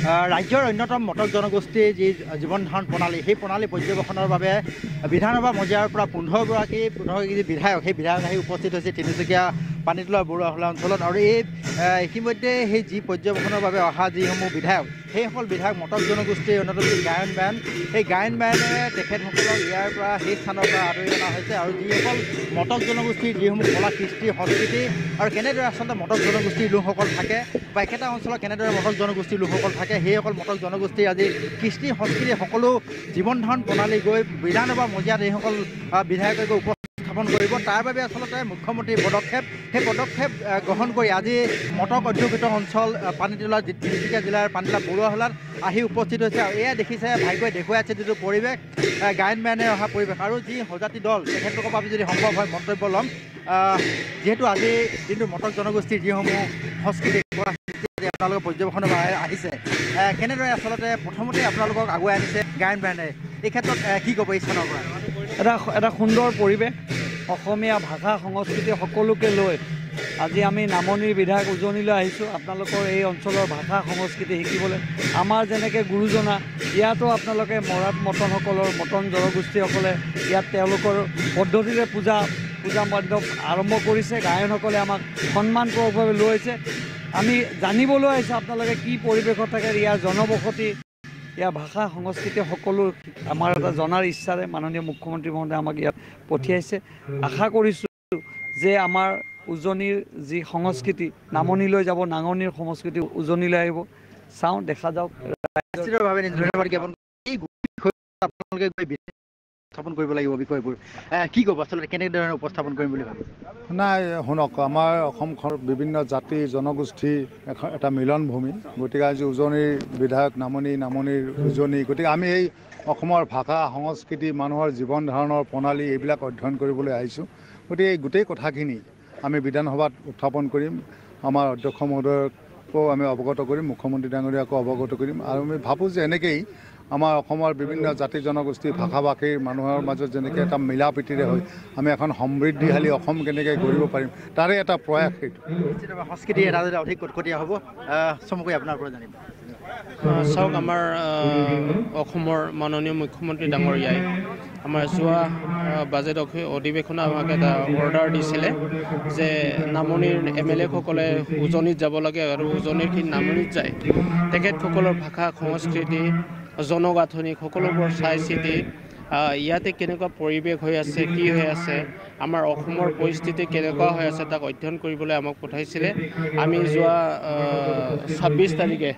ৰাজ্যৰ অন্যতম মটক জনগোষ্ঠীৰ যি জীৱন ধাৰণ প্ৰণালী সেই প্ৰণালী পৰ্যবেক্ষণৰ বাবে বিধানসভা মজিয়াৰ পৰা 15গৰাকী যি বিধায়ক সেই বিধায়ক আহি উপস্থিত হৈছে তিনিচুকীয়া পানীতোলা বৰুৱাহোলা অঞ্চলত। আৰু এই ইতিমধ্যে সেই যি পৰ্যবেক্ষণৰ বাবে অহা যিসমূহ বিধায়ক সেইসকল বিধায়ক মটক জনগোষ্ঠীৰ অন্যতম যি গায়ন বায়ন সেই গায়ন বায়নেৰে তেখেতসকলক ইয়াৰ পৰা সেই স্থানৰ পৰা আদৰি অনা হৈছে। আৰু যিসকল মটক জনগোষ্ঠীৰ যিসমূহ কলা কৃষ্টি সংস্কৃতি আৰু কেনেদৰে আচলতে মটক জনগোষ্ঠীৰ লোকসকল থাকে বা একেটা অঞ্চলত কেনেদৰে মটক জনগোষ্ঠীৰ লোকসকল থাকে সেইসকল মটক জনগোষ্ঠীৰ আজি কৃষ্টি সংস্কৃতি সকলো জীৱন ধাৰণ প্ৰণালী গৈ বিধানসভা মজিয়াত এইসকল বিধায়কে গৈ উপস্থাপন কৰিব। তাৰ বাবে আচলতে মুখ্যমন্ত্ৰীৰ পদক্ষেপ সেই পদক্ষেপ গ্ৰহণ কৰি আজি মটক অধ্যুষিত অঞ্চল পানীতোলা তিনিচুকীয়া জিলাৰ পানীতোলা বৰুৱাহোলাত আহি উপস্থিত হৈছে। আৰু এয়া দেখিছে ভাগ্যই দেখুৱাই আছে যিটো পৰিৱেশ গায়ন বায়নে অহা পৰিৱেশ আৰু যি সজাতি দল তেখেতলোকৰ বাবে যদি সম্ভৱ হয় মন্তব্য ল'ম। যিহেতু আজি দিনটো মটক জনগোষ্ঠীৰ যিসমূহ সংস্কৃতি আপোনালোকে পৰ্যবেক্ষণৰ আহিছে কেনেদৰে আচলতে প্ৰথমতে আপোনালোকক আগুৱাই আনিছে গায়ন বায়নে এই ক্ষেত্ৰত কি ক'ব এই স্থানৰ পৰা? এটা সুন্দৰ পৰিৱেশ অসমীয়া ভাষা সংস্কৃতি সকলোকে লৈ আজি আমি নামনিৰ বিধায়ক উজনিলৈ আহিছোঁ আপোনালোকৰ এই অঞ্চলৰ ভাষা সংস্কৃতি শিকিবলৈ। আমাৰ যেনেকৈ গুৰুজনা ইয়াতো আপোনালোকে মৰাণ মটনসকলৰ মটন জনগোষ্ঠীসকলে ইয়াত তেওঁলোকৰ পদ্ধতিৰে পূজা মণ্ডপ আৰম্ভ কৰিছে। গায়নসকলে আমাক সন্মানপূৰ্বকভাৱে লৈ আহিছে। আমি জানিবলৈ আহিছোঁ আপোনালোকে কি পৰিৱেশত থাকে ইয়াৰ জনবসতি ইয়াৰ ভাষা সংস্কৃতি সকলো আমাৰ এটা জনাৰ ইচ্ছাৰে মাননীয় মুখ্যমন্ত্ৰী মহোদয়ে আমাক ইয়াত পঠিয়াইছে। আশা কৰিছোঁ যে আমাৰ উজনিৰ যি সংস্কৃতি নামনিলৈ যাব, নাঙনিৰ সংস্কৃতি উজনিলৈ আহিব। চাওঁ দেখা যাওক। ধন্যবাদ জ্ঞাপন উপস্থাপন কৰিব লাগিব বিষয়বোৰ কি ক'ব আচলতে কেনেধৰণে উপস্থাপন কৰিম বুলি ভাবে? নাই শুনক, আমাৰ অসমখন বিভিন্ন জাতি জনগোষ্ঠী এটা মিলন ভূমি। গতিকে আজি উজনিৰ বিধায়ক নামনিৰ উজনি, গতিকে আমি এই অসমৰ ভাষা সংস্কৃতি মানুহৰ জীৱন ধাৰণৰ প্ৰণালী এইবিলাক অধ্যয়ন কৰিবলৈ আহিছোঁ। গতিকে এই গোটেই কথাখিনি আমি বিধানসভাত উত্থাপন কৰিম। আমাৰ অধ্যক্ষ মহোদয়কো আমি অৱগত কৰিম, মুখ্যমন্ত্ৰী ডাঙৰীয়াকো অৱগত কৰিম। আৰু আমি ভাবোঁ যে এনেকেই আমাৰ অসমৰ বিভিন্ন জাতি জনগোষ্ঠী ভাষা ভাষীৰ মানুহৰ মাজত যেনেকৈ এটা মিলা প্ৰীতিৰে হৈ আমি এখন সমৃদ্ধিশালী অসম কেনেকৈ গঢ়িব পাৰিম তাৰে এটা প্ৰয়াস সেইটো। সংস্কৃতি এটা যদি অধিক কটকটীয়া হ'ব চমুকৈ আপোনাৰ পৰা জানিব। চাওক, আমাৰ অসমৰ মাননীয় মুখ্যমন্ত্ৰী ডাঙৰীয়াই আমাৰ যোৱা বাজেট অধিৱেশনত আমাক এটা অৰ্ডাৰ দিছিলে যে নামনিৰ MLA সকলে উজনিত যাব লাগে আৰু উজনিৰখিনি নামনিত যায় তেখেতসকলৰ ভাষা সংস্কৃতি জনগাঁথনি সকলোবোৰ চাই চিতি ইয়াতে কেনেকুৱা পৰিৱেশ হৈ আছে, কি হৈ আছে, আমাৰ অসমৰ পৰিস্থিতি কেনেকুৱা হৈ আছে তাক অধ্যয়ন কৰিবলৈ আমাক পঠাইছিলে। আমি যোৱা 26 তাৰিখে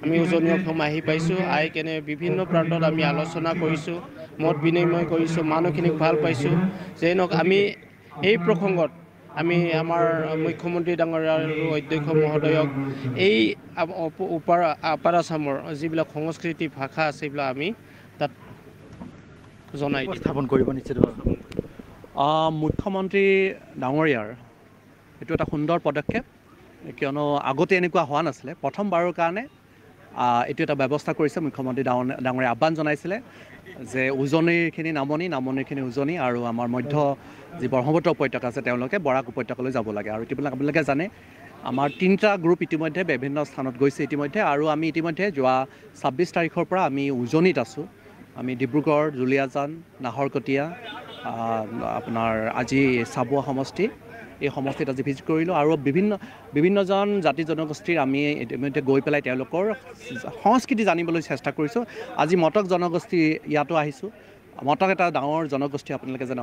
আমি উজনি অসম আহি পাইছোঁ। আহি কেনে বিভিন্ন প্ৰান্তত আমি আলোচনা কৰিছোঁ, মত বিনিময় কৰিছোঁ, মানুহখিনিক ভাল পাইছোঁ। যে নহওক আমি এই প্ৰসংগত আমি আমাৰ মুখ্যমন্ত্ৰী ডাঙৰীয়া আৰু অধ্যক্ষ মহোদয়ক এই আপাৰ আছামৰ যিবিলাক সংস্কৃতি ভাষা আছে এইবিলাক আমি তাত জনাই স্থাপন কৰিব নিশ্চিতভাৱে। মুখ্যমন্ত্ৰী ডাঙৰীয়াৰ এইটো এটা সুন্দৰ পদক্ষেপ, কিয়নো আগতে এনেকুৱা হোৱা নাছিলে। প্ৰথমবাৰৰ কাৰণে এইটো এটা ব্যৱস্থা কৰিছে মুখ্যমন্ত্ৰী ডাঙৰীয়া। আহ্বান জনাইছিলে যে উজনিৰখিনি নামনিৰখিনি উজনি আৰু আমাৰ মধ্য যি ব্ৰহ্মপুত্ৰ উপত্যকা আছে তেওঁলোকে বৰাক উপত্যকালৈ যাব লাগে। আৰু ইতিমধ্যে আপোনালোকে জানে আমাৰ 3টা গ্ৰুপ ইতিমধ্যে বিভিন্ন স্থানত গৈছে ইতিমধ্যে। আৰু আমি ইতিমধ্যে যোৱা 26 তাৰিখৰ পৰা আমি উজনিত আছোঁ। আমি ডিব্ৰুগড়, জুলিয়াজান, নাহৰকটীয়া, আপোনাৰ আজি চাবুৱা সমষ্টি, এই সমষ্টিত আজি ভিজিট কৰিলোঁ। আৰু বিভিন্নজন জাতি জনগোষ্ঠীৰ আমি ইতিমধ্যে গৈ পেলাই তেওঁলোকৰ সংস্কৃতি জানিবলৈ চেষ্টা কৰিছোঁ। আজি মটক জনগোষ্ঠী ইয়াতো আহিছোঁ। মটক এটা ডাঙৰ জনগোষ্ঠী, আপোনালোকে জানে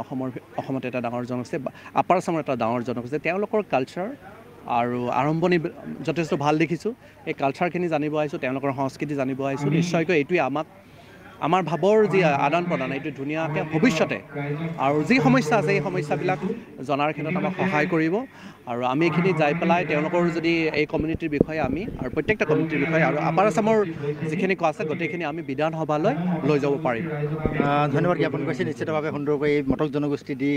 অসমত এটা ডাঙৰ জনগোষ্ঠী, আপাৰ আছামৰ এটা ডাঙৰ জনগোষ্ঠী। তেওঁলোকৰ কালচাৰ আৰু আৰম্ভণি যথেষ্ট ভাল দেখিছোঁ। এই কালচাৰখিনি জানিব আহিছোঁ, তেওঁলোকৰ সংস্কৃতি জানিব আহিছোঁ। নিশ্চয়কৈ এইটোৱে আমাৰ ভাৱৰ যি আদান প্ৰদান এইটো ধুনীয়াকৈ ভৱিষ্যতে আৰু যি সমস্যা আছে এই সমস্যাবিলাক জনাৰ ক্ষেত্ৰত আমাক সহায় কৰিব। আৰু আমি এইখিনি যাই পেলাই তেওঁলোকৰ যদি এই কমিউনিটিৰ বিষয়ে আমি আৰু প্ৰত্যেকটা কমিউনিটিৰ বিষয়ে আৰু আপাৰ আছামৰ যিখিনি কোৱা আছে গোটেইখিনি আমি বিধানসভালৈ লৈ যাব পাৰিম। ধন্যবাদ জ্ঞাপন কৰিছে। নিশ্চিতভাৱে সুন্দৰকৈ এই মটক জনগোষ্ঠী দি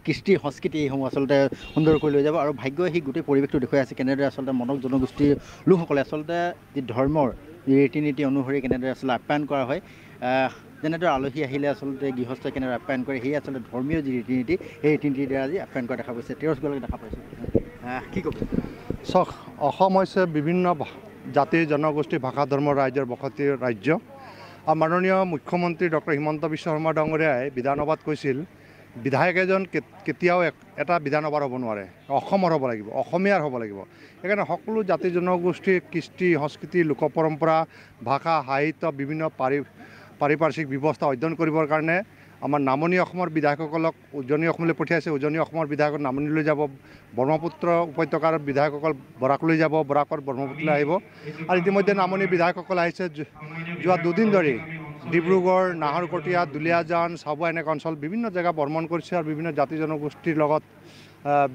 কৃষ্টি সংস্কৃতি এইসমূহ আচলতে সুন্দৰকৈ লৈ যাব। আৰু ভাগ্যই সেই গোটেই পৰিৱেশটো দেখুৱাই আছে কেনেদৰে আচলতে মটক জনগোষ্ঠীৰ লোকসকলে আচলতে যি ধৰ্মৰ ৰীতি নীতি অনুসৰি কেনেদৰে আচলতে আপ্যায়ন কৰা হয়, যেনেদৰে আলহী আহিলে আচলতে গৃহস্থই কেনেদৰে আপ্যায়ন কৰে সেই আচলতে ধৰ্মীয় যি ৰীতি নীতি সেই ৰীতি নীতিৰ দ্বাৰা আজি আপ্যায়ন কৰা দেখা পাইছে। তেৰছগলৈকে দেখা পাইছোঁ। কি ক'ব? চাওক, অসম হৈছে বিভিন্ন জাতি জনগোষ্ঠী ভাষা ধৰ্ম ৰাইজৰ বসতি ৰাজ্য আৰু মাননীয় মুখ্যমন্ত্ৰী ডক্টৰ হিমন্ত বিশ্ব শৰ্মা ডাঙৰীয়াই বিধানসভাত কৈছিল বিধায়ক এজন কেতিয়াও এটা বিধানসভাৰ হ'ব নোৱাৰে, অসমৰ হ'ব লাগিব, অসমীয়াৰ হ'ব লাগিব। সেইকাৰণে সকলো জাতি জনগোষ্ঠীৰ কৃষ্টি সংস্কৃতি লোক পৰম্পৰা ভাষা সাহিত্য বিভিন্ন পাৰিপাৰ্শ্বিক ব্যৱস্থা অধ্যয়ন কৰিবৰ কাৰণে আমাৰ নামনি অসমৰ বিধায়কসকলক উজনি অসমলৈ পঠিয়াইছে। উজনি অসমৰ বিধায়ক নামনিলৈ যাব, ব্ৰহ্মপুত্ৰ উপত্যকাৰ বিধায়কসকল বৰাকলৈ যাব, বৰাকৰ ব্ৰহ্মপুত্ৰলৈ আহিব। আৰু ইতিমধ্যে নামনি বিধায়কসকল আহিছে। যোৱা দুদিন ধৰি ডিব্ৰুগড়, নাহৰকটীয়া, দুলীয়াজান, চাবুৱা এনেকুৱা অঞ্চল বিভিন্ন জেগা ভ্ৰমণ কৰিছে আৰু বিভিন্ন জাতি জনগোষ্ঠীৰ লগত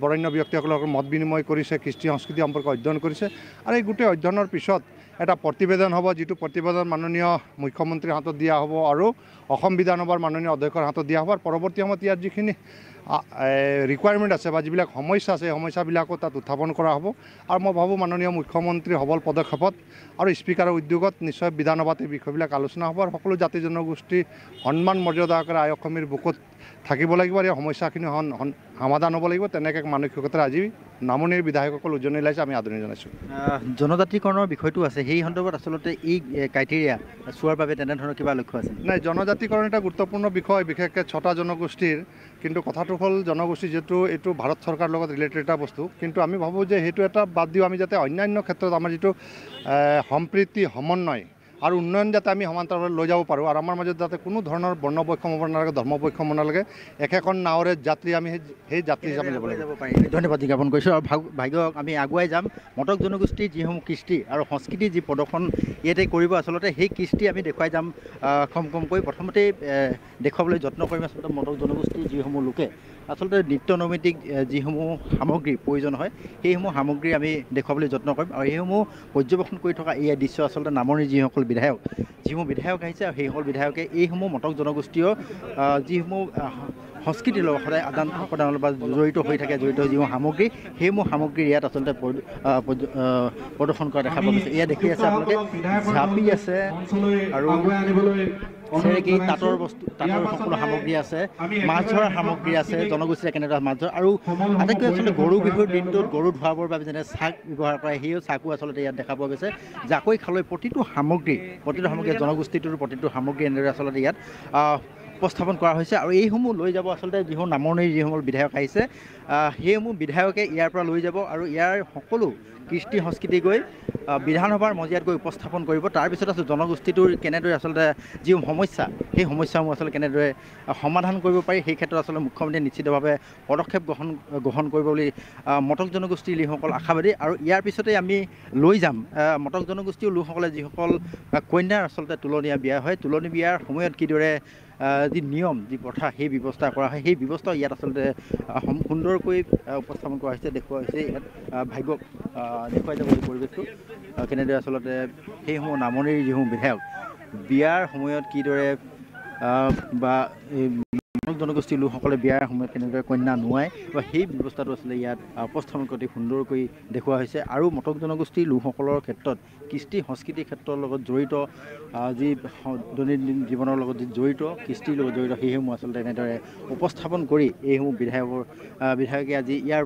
বৰেণ্য ব্যক্তিসকলৰ লগত মত বিনিময় কৰিছে, কৃষ্টি সংস্কৃতি সম্পৰ্কে অধ্যয়ন কৰিছে। আৰু এই গোটেই অধ্যয়নৰ পিছত এটা প্ৰতিবেদন হ'ব, যিটো প্ৰতিবেদন মাননীয় মুখ্যমন্ত্ৰীৰ হাতত দিয়া হ'ব আৰু অসম বিধানসভাৰ মাননীয় অধ্যক্ষৰ হাতত দিয়া হ'ব। আৰু পৰৱৰ্তী সময়ত ইয়াৰ যিখিনি ৰিকুৱাৰমেণ্ট আছে বা যিবিলাক সমস্যা আছে, সেই সমস্যাবিলাকো তাত উত্থাপন কৰা হ'ব। আৰু মই ভাবোঁ মাননীয় মুখ্যমন্ত্ৰীৰ সবল পদক্ষেপত আৰু স্পীকাৰৰ উদ্যোগত নিশ্চয় বিধানসভাত এই বিষয়বিলাক আলোচনা হ'ব আৰু সকলো জাতি জনগোষ্ঠী সন্মান মৰ্যাদাৰে আই অসমীৰ বুকুত থাকিব লাগিব আৰু এই সমস্যাখিনি সমাধান হ'ব লাগিব। তেনেকৈ মানসিকতাৰে আজি নামনিৰ বিধায়কসকল উজনি ওলাইছে, আমি আদৰণি জনাইছোঁ। জনজাতিকৰণৰ বিষয়টো আছে, সেই সন্দৰ্ভত আচলতে এই ক্ৰাইটেৰিয়া চোৱাৰ বাবে তেনেধৰণৰ কিবা লক্ষ্য আছে? নাই, জনজাতিকৰণ এটা গুৰুত্বপূৰ্ণ বিষয়, বিশেষকৈ 6টা জনগোষ্ঠীৰ। কিন্তু কথাটো হ'ল জনগোষ্ঠী যিটো এইটো ভাৰত চৰকাৰৰ লগত ৰিলেটেড এটা বস্তু, কিন্তু আমি ভাবোঁ যে সেইটো এটা বাদ দিওঁ, আমি যাতে অন্যান্য ক্ষেত্ৰত আমাৰ যিটো সম্প্ৰীতি সমন্বয় আৰু উন্নয়ন যাতে আমি সমান্তৰালভাৱে লৈ যাব পাৰোঁ আৰু আমাৰ মাজত যাতে কোনো ধৰণৰ বৰ্ণ বৈষম্য হ'ব নালাগে, ধৰ্ম বৈষম্য নালাগে, একেখন নাৱৰে যাত্ৰী আমি সেই যাত্ৰী হিচাপে যাব লাগিব। ধন্যবাদ জ্ঞাপন কৰিছোঁ। আৰু ভাগ্যক আমি আগুৱাই যাম। মটক জনগোষ্ঠীৰ যিসমূহ কৃষ্টি আৰু সংস্কৃতিৰ যি প্ৰদৰ্শন ইয়াতে কৰিব, আচলতে সেই কৃষ্টি আমি দেখুৱাই যাম কমকৈ। প্ৰথমতেই দেখুৱাবলৈ যত্ন কৰিম আচলতে মটক জনগোষ্ঠীৰ যিসমূহ লোকে আচলতে নিত্য নৈমিত্তিক যিসমূহ সামগ্ৰীৰ প্ৰয়োজন হয়, সেইসমূহ সামগ্ৰী আমি দেখুৱাবলৈ যত্ন কৰিম। আৰু সেইসমূহ পৰ্যবেক্ষণ কৰি থকা এই দৃশ্য আচলতে নামনিৰ যিসকল যিসমূহ বিধায়ক আহিছে, আৰু সেইসকল বিধায়কে এইসমূহ মটক জনগোষ্ঠীয় যিসমূহ সংস্কৃতিৰ লগত সদায় আদান প্ৰদানৰ বা জড়িত হৈ থাকে, জড়িত যিসমূহ সামগ্ৰী, সেইসমূহ সামগ্ৰী ইয়াত আচলতে প্ৰদৰ্শন কৰা দেখা পোৱা গৈছে। এয়া দেখি আছে আপোনালোকে ঝাপি আছে আৰু চেৰেকী, তাঁতৰ সকলো সামগ্ৰী আছে, মাছ ধৰাৰ সামগ্ৰী আছে, জনগোষ্ঠীয়ে কেনেদৰে মাছ ধৰে। আৰু আটাইতকৈ আচলতে গৰু বিহুৰ দিনটোত গৰু ধুৱাবৰ বাবে যেনে চাক ব্যৱহাৰ কৰে, সেই চাকো আচলতে ইয়াত দেখা পোৱা গৈছে। জাকৈ খালৈ প্ৰতিটো সামগ্ৰী জনগোষ্ঠীটোৰ প্ৰতিটো সামগ্ৰী এনেদৰে আচলতে ইয়াত উপস্থাপন কৰা হৈছে। আৰু এইসমূহ লৈ যাব আচলতে যিসমূহ নামনিৰ যিসমূহ বিধায়ক আহিছে, সেইসমূহ বিধায়কে ইয়াৰ পৰা লৈ যাব আৰু ইয়াৰ সকলো কৃষ্টি সংস্কৃতি গৈ বিধানসভাৰ মজিয়াত গৈ উপস্থাপন কৰিব। তাৰপিছত আচলতে জনগোষ্ঠীটোৰ কেনেদৰে আচলতে যিসমূহ সমস্যা, সেই সমস্যাসমূহ আচলতে কেনেদৰে সমাধান কৰিব পাৰি, সেই ক্ষেত্ৰত আচলতে মুখ্যমন্ত্ৰীয়ে নিশ্চিতভাৱে পদক্ষেপ গ্ৰহণ কৰিব বুলি মটক জনগোষ্ঠীৰ লোকসকল আশাবাদী। আৰু ইয়াৰ পিছতে আমি লৈ যাম মটক জনগোষ্ঠীৰ লোকসকলে যিসকল কন্যাৰ আচলতে তোলনীয়া বিয়া হয়, তোলনি বিয়াৰ সময়ত কিদৰে যি নিয়ম, যি প্ৰথা, সেই ব্যৱস্থা কৰা হয়, সেই ব্যৱস্থা ইয়াত আচলতে সুন্দৰকৈ উপস্থাপন কৰা হৈছে, দেখুওৱা হৈছে। ইয়াত ভাগ্যক দেখুৱাই যাব এই পৰিৱেশটো কেনেদৰে আচলতে সেইসমূহ নামনিৰ যিসমূহ বিধায়ক বিয়াৰ সময়ত কিদৰে বা জনগোষ্ঠীৰ লোকসকলে বিয়াৰ সময়ত কেনেদৰে কন্যা নোৱায় বা সেই ব্যৱস্থাটো আচলতে ইয়াত উপস্থাপন কৰি সুন্দৰকৈ দেখুওৱা হৈছে। আৰু মটক জনগোষ্ঠীৰ লোকসকলৰ ক্ষেত্ৰত কৃষ্টি সংস্কৃতিৰ ক্ষেত্ৰৰ লগত জড়িত, যি দৈনন্দিন জীৱনৰ লগত যি জড়িত, কৃষ্টিৰ লগত জড়িত, সেইসমূহ আচলতে এনেদৰে উপস্থাপন কৰি এইসমূহ বিধায়কে আজি ইয়াৰ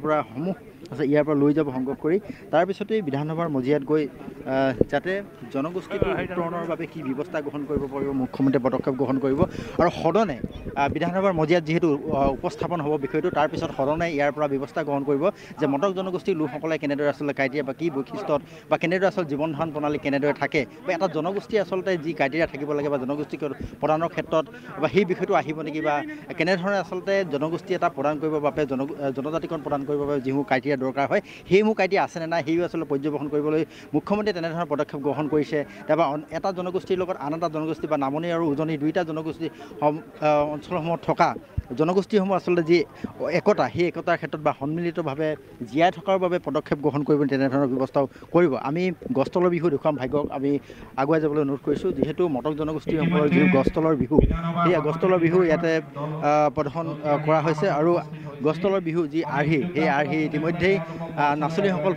পৰা লৈ যাব সংগ্ৰহ কৰি। তাৰপিছতেই বিধানসভাৰ মজিয়াত গৈ যাতে জনগোষ্ঠীটোৰ উত্তৰণৰ বাবে কি ব্যৱস্থা গ্ৰহণ কৰিব পাৰিব, মুখ্যমন্ত্ৰীয়ে পদক্ষেপ গ্ৰহণ কৰিব। আৰু সদনে বিধানসভাৰ মজিয়াত যিহেতু উপস্থাপন হ'ব বিষয়টো, তাৰপিছত সদনে ইয়াৰ পৰা ব্যৱস্থা গ্ৰহণ কৰিব যে মটক জনগোষ্ঠীৰ লোকসকলে কেনেদৰে আচলতে ক্ৰাইটেৰিয়া বা কি বৈশিষ্ট্যত বা কেনেদৰে আচলতে জীৱন ধাৰণ প্ৰণালী কেনেদৰে থাকে, বা এটা জনগোষ্ঠী আচলতে যি ক্ৰাইটেৰিয়া থাকিব লাগে বা জনগোষ্ঠী প্ৰদানৰ ক্ষেত্ৰত বা সেই বিষয়টো আহিব নেকি, বা কেনেধৰণে আচলতে জনগোষ্ঠী এটা প্ৰদান কৰিবৰ বাবে জনজাতিকৰণ প্ৰদান কৰিবৰ বাবে যিসমূহ ক্ৰাইটেৰিয়া দৰকাৰ হয়, সেইসমূহ ক্ৰাইটেৰিয়া আছেনে নাই, সেইবোৰ আচলতে পৰ্যবেক্ষণ কৰিবলৈ মুখ্যমন্ত্ৰীয়ে তেনেধৰণৰ পদক্ষেপ গ্ৰহণ কৰিছে। তাৰপৰা এটা জনগোষ্ঠীৰ লগত আন এটা জনগোষ্ঠী বা নামনি আৰু উজনি দুয়োটা জনগোষ্ঠী অঞ্চলসমূহত থকা জনগোষ্ঠীসমূহ আচলতে যি একতা, সেই একতাৰ ক্ষেত্ৰত বা সন্মিলিতভাৱে জীয়াই থকাৰ বাবে পদক্ষেপ গ্ৰহণ কৰিব, তেনেধৰণৰ ব্যৱস্থাও কৰিব। আমি গছতলৰ বিহু দেখুৱাম ভাগ্যক আমি আগুৱাই যাবলৈ অনুৰোধ কৰিছোঁ। যিহেতু মটক জনগোষ্ঠীসকলৰ যি গছতলৰ বিহু, সেই গছতলৰ বিহু ইয়াতে প্ৰদৰ্শন কৰা হৈছে। আৰু গছতলৰ বিহু যি আৰ্হি, সেই আৰ্হি ইতিমধ্যেই নাচনীসকল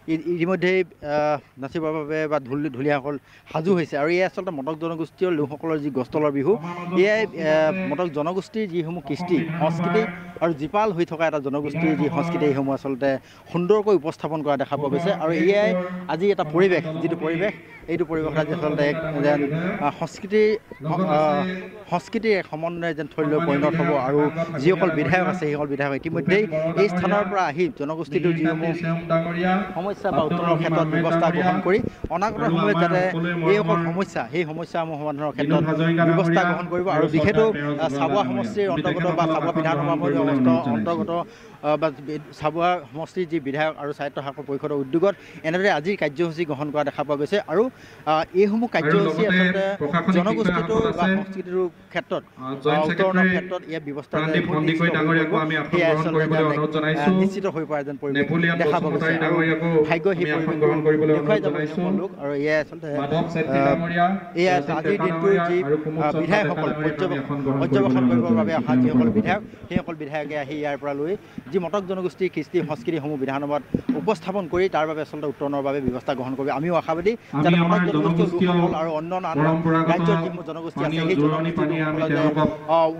ইতিমধ্যেই নাচিবৰ বাবে বা ঢুলীয়াসকল সাজু হৈছে আৰু এয়া আচলতে মটক জনগোষ্ঠীয় লোকসকলৰ যি গছতলৰ বিহু এয়াই মটক জনগোষ্ঠীৰ যিসমূহ কৃষ্টি সংস্কৃতি আৰু জীপাল হৈ থকা এটা জনগোষ্ঠীৰ যি সংস্কৃতি এইসমূহ আচলতে সুন্দৰকৈ উপস্থাপন কৰা দেখা পোৱা গৈছে আৰু এয়াই আজি এটা পৰিৱেশ যিটো পৰিৱেশ এইটো পৰিৱেশত আজি আচলতে যেন সংস্কৃতিৰ এক সমন্বয় যেন থলীলৈ পৰিণত হ'ব আৰু যিসকল বিধায়ক আছে সেইসকল বিধায়ক ইতিমধ্যেই এই স্থানৰ পৰা আহি জনগোষ্ঠীটোৰ যিসমূহ সমস্যা বা উত্তৰণৰ ক্ষেত্ৰত ব্যৱস্থা গ্ৰহণ কৰি অনাগত সময়ত যাতে এইসকল সমস্যা সেই সমস্যাসমূহ সমাধানৰ ক্ষেত্ৰত ব্যৱস্থা গ্ৰহণ কৰিব আৰু বিশেষকৈ চাবুৱা সমষ্টিৰ অন্তৰ্গত বা চাবুৱা বিধানসভা অন্তৰ্গত বা চাবুৱা সমষ্টিৰ যি বিধায়ক আৰু স্বায়ত্ত শাসক পৰিষদৰ উদ্যোগত এনেদৰে আজিৰ কাৰ্যসূচী গ্ৰহণ কৰা দেখা পোৱা গৈছে আৰু এইসমূহ কাৰ্যসূচী আচলতে জনগোষ্ঠীটোৰ বা সংস্কৃতিটোৰ ক্ষেত্ৰত উত্তৰণৰ ক্ষেত্ৰত ইয়াৰ ব্যৱস্থা সেয়া আচলতে নিশ্চিত হৈ পৰা যেন পৰিৱেশ দেখা পোৱা গৈছে আৰু ভাগ্য সেই পৰিৱেশ দেখুৱাই যাব লোক আৰু এয়াই আচলতে এয়া আজিৰ দিনটোৰ যি বিধায়কসকল পৰ্যবেক্ষণ কৰিবৰ বাবে অহা যিসকল বিধায়ক সেইসকল বিধায়কে আহি ইয়াৰ পৰা লৈ যি মটক জনগোষ্ঠীৰ কৃষ্টি সংস্কৃতিসমূহ বিধানসভাত উপস্থাপন কৰি তাৰ বাবে আচলতে উত্তৰণৰ বাবে ব্যৱস্থা গ্ৰহণ কৰিব আমিও আশাবাদী যাতে মটক জনগোষ্ঠীয় লোকসকল আৰু অন্য আন ৰাজ্যৰ যিসমূহ জনগোষ্ঠী আছে সেই জনগোষ্ঠীসকলে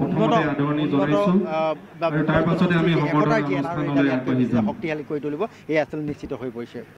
উন্নত শক্তিশালী কৰি তুলিব এই আচলতে নিশ্চিত হৈ পৰিছে।